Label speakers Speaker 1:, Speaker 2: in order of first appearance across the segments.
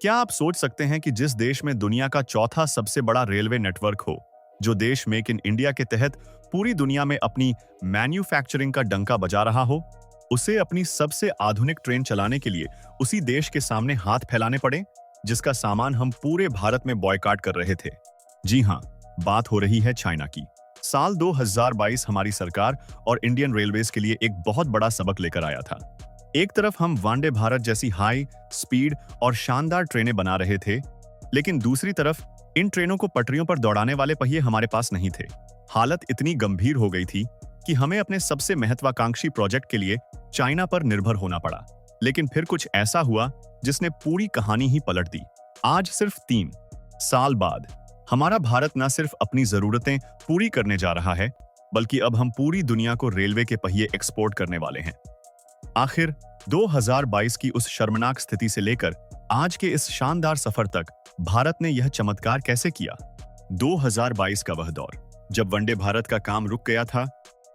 Speaker 1: क्या आप सोच सकते हैं कि जिस देश में दुनिया का चौथा सबसे बड़ा रेलवे नेटवर्क हो, जो देश मेक इन इंडिया के तहत पूरी दुनिया में अपनी मैन्युफैक्चरिंग का डंका बजा रहा हो, उसे अपनी सबसे आधुनिक ट्रेन चलाने के लिए उसी देश के सामने हाथ फैलाने पड़े, जिसका सामान हम पूरे भारत में बॉयकॉट कर रहे थे? जी हाँ, बात हो रही है चाइना की। साल 2022 हमारी सरकार और इंडियन रेलवेज के लिए एक बहुत बड़ा सबक लेकर आया था। एक तरफ हम वंदे भारत जैसी हाई स्पीड और शानदार ट्रेनें बना रहे थे, लेकिन दूसरी तरफ इन ट्रेनों को पटरियों पर दौड़ाने वाले पहिए हमारे पास नहीं थे। हालत इतनी गंभीर हो गई थी कि हमें अपने सबसे महत्वाकांक्षी प्रोजेक्ट के लिए चाइना पर निर्भर होना पड़ा। लेकिन फिर कुछ ऐसा हुआ जिसने पूरी कहानी ही पलट दी। आज सिर्फ 3 साल बाद हमारा भारत न सिर्फ अपनी जरूरतें पूरी करने जा रहा है, बल्कि अब हम पूरी दुनिया को रेलवे के पहिए एक्सपोर्ट करने वाले हैं। आखिर 2022 की उस शर्मनाक स्थिति से लेकर आज के इस शानदार सफर तक भारत ने यह चमत्कार कैसे किया? 2022 का वह दौर जब वंदे भारत का काम रुक गया था।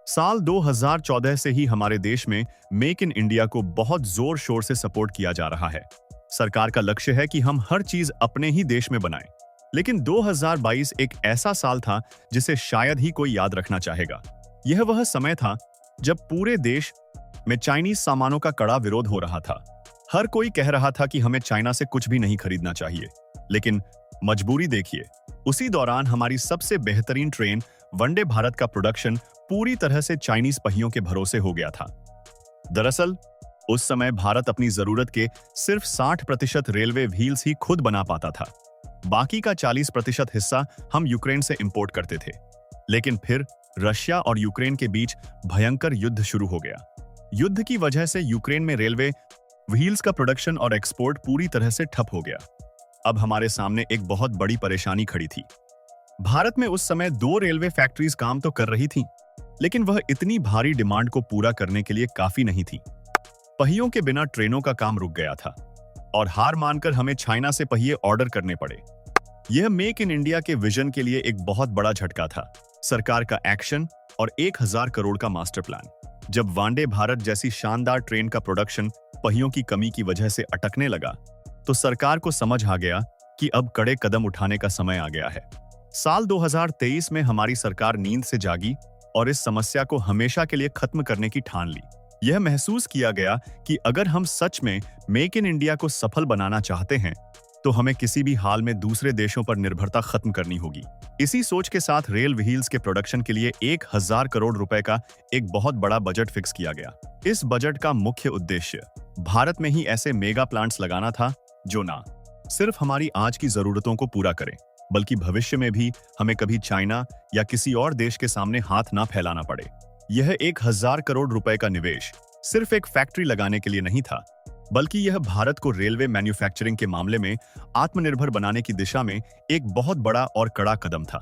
Speaker 1: साल 2014 से ही हमारे देश में मेक इन इंडिया को बहुत जोर शोर से सपोर्ट किया जा रहा है। सरकार का लक्ष्य है कि हम हर चीज अपने ही देश में बनाएं। लेकिन 2022 एक ऐसा साल था जिसे शायद ही कोई याद रखना चाहेगा। यह वह समय था जब पूरे देश में चाइनीज सामानों का कड़ा विरोध हो रहा था। हर कोई कह रहा था कि हमें चाइना से कुछ भी नहीं खरीदना चाहिए, लेकिन मजबूरी देखिए। उसी दौरान हमारी सबसे बेहतरीन ट्रेन वंदे भारत का प्रोडक्शन पूरी तरह से चाइनीज पहियों के भरोसे हो गया था। दरअसल उस समय भारत अपनी जरूरत के सिर्फ 60% रेलवे व्हील्स ही खुद बना पाता था। बाकी का 40% हिस्सा हम यूक्रेन से इंपोर्ट करते थे। लेकिन फिर रशिया और यूक्रेन के बीच भयंकर युद्ध शुरू हो गया। युद्ध की वजह से यूक्रेन में रेलवे व्हील्स का प्रोडक्शन और एक्सपोर्ट पूरी तरह से ठप हो गया। अब हमारे सामने एक बहुत बड़ी परेशानी खड़ी थी। भारत में उस समय 2 रेलवे फैक्ट्रीज काम तो कर रही थीं, लेकिन वह इतनी भारी डिमांड को पूरा करने के लिए काफी नहीं थी। पहियों के बिना ट्रेनों का काम रुक गया था और हार मानकर हमें चाइना से पहिए ऑर्डर करने पड़े। यह मेक इन इंडिया के विजन के लिए एक बहुत बड़ा झटका था। सरकार का एक्शन और 1000 करोड़ का मास्टर प्लान। जब वंदे भारत जैसी शानदार ट्रेन का प्रोडक्शन पहियों की कमी की वजह से अटकने लगा, तो सरकार को समझ आ गया कि अब कड़े कदम उठाने का समय आ गया है। साल 2023 में हमारी सरकार नींद से जागी और इस समस्या को हमेशा के लिए खत्म करने की ठान ली। यह महसूस किया गया कि अगर हम सच में मेक इन इंडिया को सफल बनाना चाहते हैं, तो हमें किसी भी हाल में दूसरे देशों पर निर्भरता खत्म करनी होगी। इसी सोच के साथ रेल व्हील्स के प्रोडक्शन के लिए 1000 करोड़ रुपए का एक बहुत बड़ा बजट फिक्स किया गया। इस बजट का मुख्य उद्देश्य भारत में ही ऐसे मेगा प्लांट्स लगाना था जो ना सिर्फ हमारी आज की जरूरतों को पूरा करें, बल्कि भविष्य में भी हमें कभी चाइना या किसी और देश के सामने हाथ ना फैलाना पड़े। यह 1000 करोड़ रुपए का निवेश सिर्फ एक फैक्ट्री लगाने के लिए नहीं था, बल्कि यह भारत को रेलवे मैन्युफैक्चरिंग के मामले में आत्मनिर्भर बनाने की दिशा में एक बहुत बड़ा और कड़ा कदम था।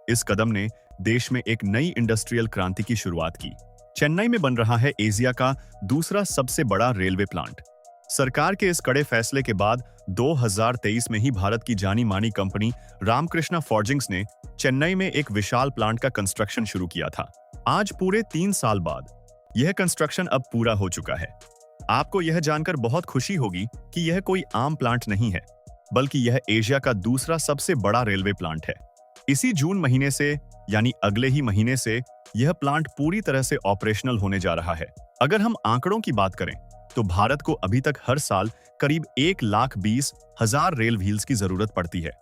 Speaker 1: इस कदम ने देश में एक नई इंडस्ट्रियल क्रांति की शुरुआत की। चेन्नई में बन रहा है एशिया का दूसरा सबसे बड़ा रेलवे प्लांट। सरकार के इस कड़े फैसले के बाद 2023 में ही भारत की जानी मानी कंपनी रामकृष्णा फॉर्जिंग्स ने चेन्नई में एक विशाल प्लांट का कंस्ट्रक्शन शुरू किया था। आज पूरे 3 साल बाद यह कंस्ट्रक्शन अब पूरा हो चुका है। आपको यह जानकर बहुत खुशी होगी कि यह कोई आम प्लांट नहीं है, बल्कि यह एशिया का दूसरा सबसे बड़ा रेलवे प्लांट है। इसी जून महीने से, यानी अगले ही महीने से, यह प्लांट पूरी तरह से ऑपरेशनल होने जा रहा है। अगर हम आंकड़ों की बात करें, तो भारत को अभी तक हर साल करीब 1,20,000 रेल व्हील्स की जरूरत पड़ती है।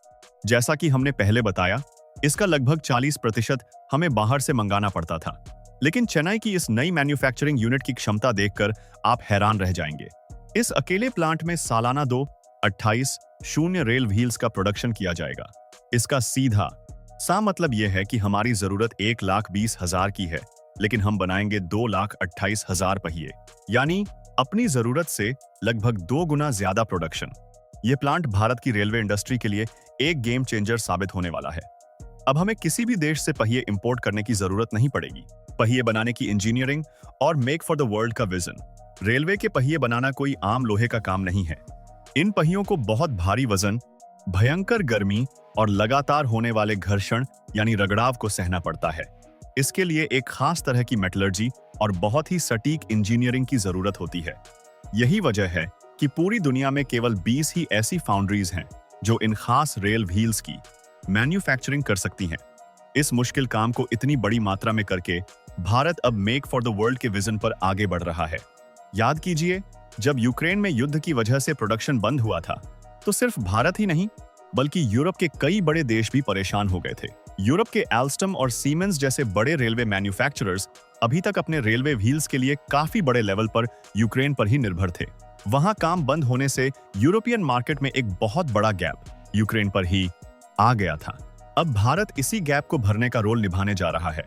Speaker 1: जैसा कि हमने पहले बताया, इसका लगभग 40% हमें बाहर से मंगाना पड़ता था। लेकिन चेन्नई की इस नई मैन्युफैक्चरिंग यूनिट की क्षमता देखकर आप हैरान रह जाएंगे। इस अकेले प्लांट में सालाना 2,28,000 रेल व्हील्स का प्रोडक्शन किया जाएगा। इसका सीधा सा मतलब यह है कि हमारी जरूरत 1,20,000 की है, लेकिन हम बनाएंगे 2,28,000 पहिए, यानी अपनी जरूरत से लगभग 2 गुना ज्यादा प्रोडक्शन। यह प्लांट भारत की रेलवे इंडस्ट्री के लिए एक गेम चेंजर साबित होने वाला है। अब हमें किसी भी देश से पहिए इंपोर्ट करने की जरूरत नहीं पड़ेगी। पहिए बनाने की इंजीनियरिंग और मेक फॉर द वर्ल्ड का विजन। रेलवे के पहिए बनाना कोई आम लोहे का काम नहीं है। इन पहियों को बहुत भारी वजन, भयंकर गर्मी और लगातार होने वाले घर्षण यानी रगड़ाव को सहना पड़ता है। इसके लिए एक खास तरह की मेटलर्जी और बहुत ही सटीक इंजीनियरिंग की जरूरत होती है। यही वजह है कि पूरी दुनिया में केवल 20 ही ऐसी फाउंड्रीज हैं जो इन खास रेल व्हील्स की मैन्युफैक्चरिंग कर सकती हैं। इस मुश्किल काम को इतनी बड़ी मात्रा में करके भारत अब मेक फॉर द वर्ल्ड के विजन पर आगे बढ़ रहा है। याद कीजिए, जब यूक्रेन में युद्ध की वजह से प्रोडक्शन बंद हुआ था, तो सिर्फ भारत ही नहीं बल्कि यूरोप के कई बड़े देश भी परेशान हो गए थे। यूरोप के एल्स्टम और सीमेंस जैसे बड़े रेलवे मैन्युफैक्चरर्स अभी तक अपने रेलवे व्हील्स के लिए काफी बड़े लेवल पर यूक्रेन पर ही निर्भर थे। वहां काम बंद होने से यूरोपियन मार्केट में एक बहुत बड़ा गैप यूक्रेन पर ही आ गया था। अब भारत इसी गैप को भरने का रोल निभाने जा रहा है।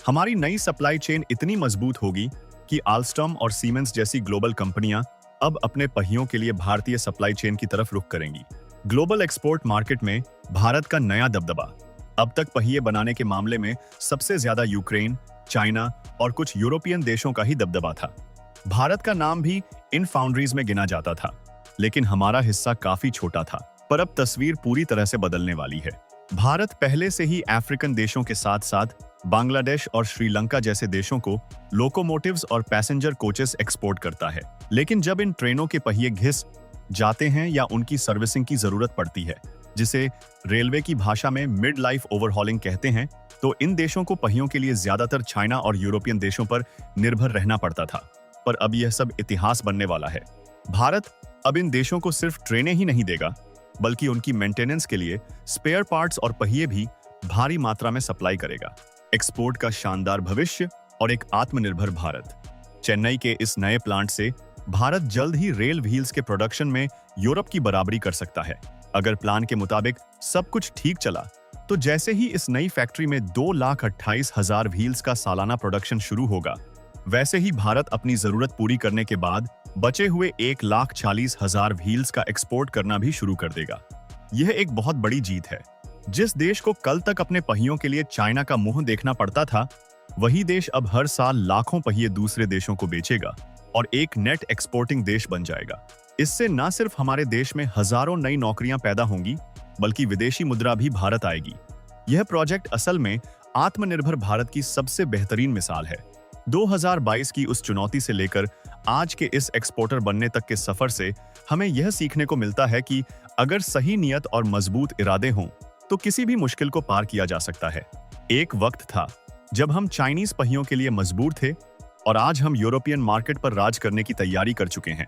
Speaker 1: हमारी नई सप्लाई चेन इतनी मजबूत होगी कि आल्स्टम और सीमेंस जैसी ग्लोबल कंपनियां अब अपने पहियों के लिए भारतीय सप्लाई चेन की तरफ रुख करेंगी। ग्लोबल एक्सपोर्ट मार्केट में भारत का नया दबदबा। अब तक पहिए बनाने के मामले में सबसे ज्यादा यूक्रेन, चाइना और कुछ यूरोपियन देशों का ही दबदबा था। भारत का नाम भी इन फाउंड्रीज में गिना जाता था, लेकिन हमारा हिस्सा काफी छोटा था। पर अब तस्वीर पूरी तरह से बदलने वाली है। भारत पहले से ही अफ्रीकन देशों के साथ साथ बांग्लादेश और श्रीलंका जैसे देशों को लोकोमोटिव्स और पैसेंजर कोचेस एक्सपोर्ट करता है। लेकिन जब इन ट्रेनों के पहिए घिस जाते हैं या उनकी सर्विसिंग की जरूरत पड़ती है, जिसे रेलवे की भाषा में मिड लाइफ ओवरहॉलिंग कहते हैं, तो इन देशों को पहियों के लिए ज्यादातर चाइना और यूरोपियन देशों पर निर्भर रहना पड़ता था। पर अब यह सब इतिहास बनने वाला है। भारत अब इन देशों को सिर्फ ट्रेनें ही नहीं देगा, बल्कि उनकी मेंटेनेंस के लिए स्पेयर पार्ट्स और पहिए भी भारी मात्रा में सप्लाई करेगा। एक्सपोर्ट का शानदार भविष्य और एक आत्मनिर्भर भारत। चेन्नई के इस नए प्लांट से भारत जल्द ही रेल व्हील्स के प्रोडक्शन में यूरोप की बराबरी कर सकता है। अगर प्लान के मुताबिक सब कुछ ठीक चला, तो जैसे ही इस नई फैक्ट्री में 2,28,000 व्हील्स का सालाना प्रोडक्शन शुरू होगा, वैसे ही भारत अपनी जरूरत पूरी करने के बाद बचे हुए 1,40,000 व्हील्स का एक्सपोर्ट करना भी शुरू कर देगा। यह एक बहुत बड़ी जीत है। जिस देश को कल तक अपने पहियों के लिए चाइना का मुंह देखना पड़ता था, वही देश अब हर साल लाखों पहिए दूसरे देशों को बेचेगा और एक नेट एक्सपोर्टिंग देश बन जाएगा। इससे न सिर्फ हमारे देश में हजारों नई नौकरियां पैदा होंगी, बल्कि विदेशी मुद्रा भी भारत आएगी। यह प्रोजेक्ट असल में आत्मनिर्भर भारत की सबसे बेहतरीन मिसाल है। 2022 की उस चुनौती से लेकर आज के इस एक्सपोर्टर बनने तक के सफर से हमें यह सीखने को मिलता है कि अगर सही नियत और मजबूत इरादे हों, तो किसी भी मुश्किल को पार किया जा सकता है। एक वक्त था जब हम चाइनीज पहियों के लिए मजबूर थे, और आज हम यूरोपियन मार्केट पर राज करने की तैयारी कर चुके हैं।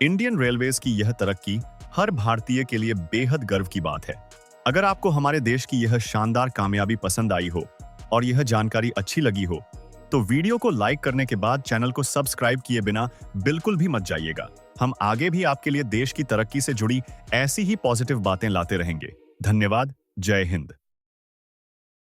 Speaker 1: इंडियन रेलवेज की यह तरक्की हर भारतीय के लिए बेहद गर्व की बात है। अगर आपको हमारे देश की यह शानदार कामयाबी पसंद आई हो और यह जानकारी अच्छी लगी हो, तो वीडियो को लाइक करने के बाद चैनल को सब्सक्राइब किए बिना बिल्कुल भी मत जाइएगा। हम आगे भी आपके लिए देश की तरक्की से जुड़ी ऐसी ही पॉजिटिव बातें लाते रहेंगे। धन्यवाद। जय हिंद।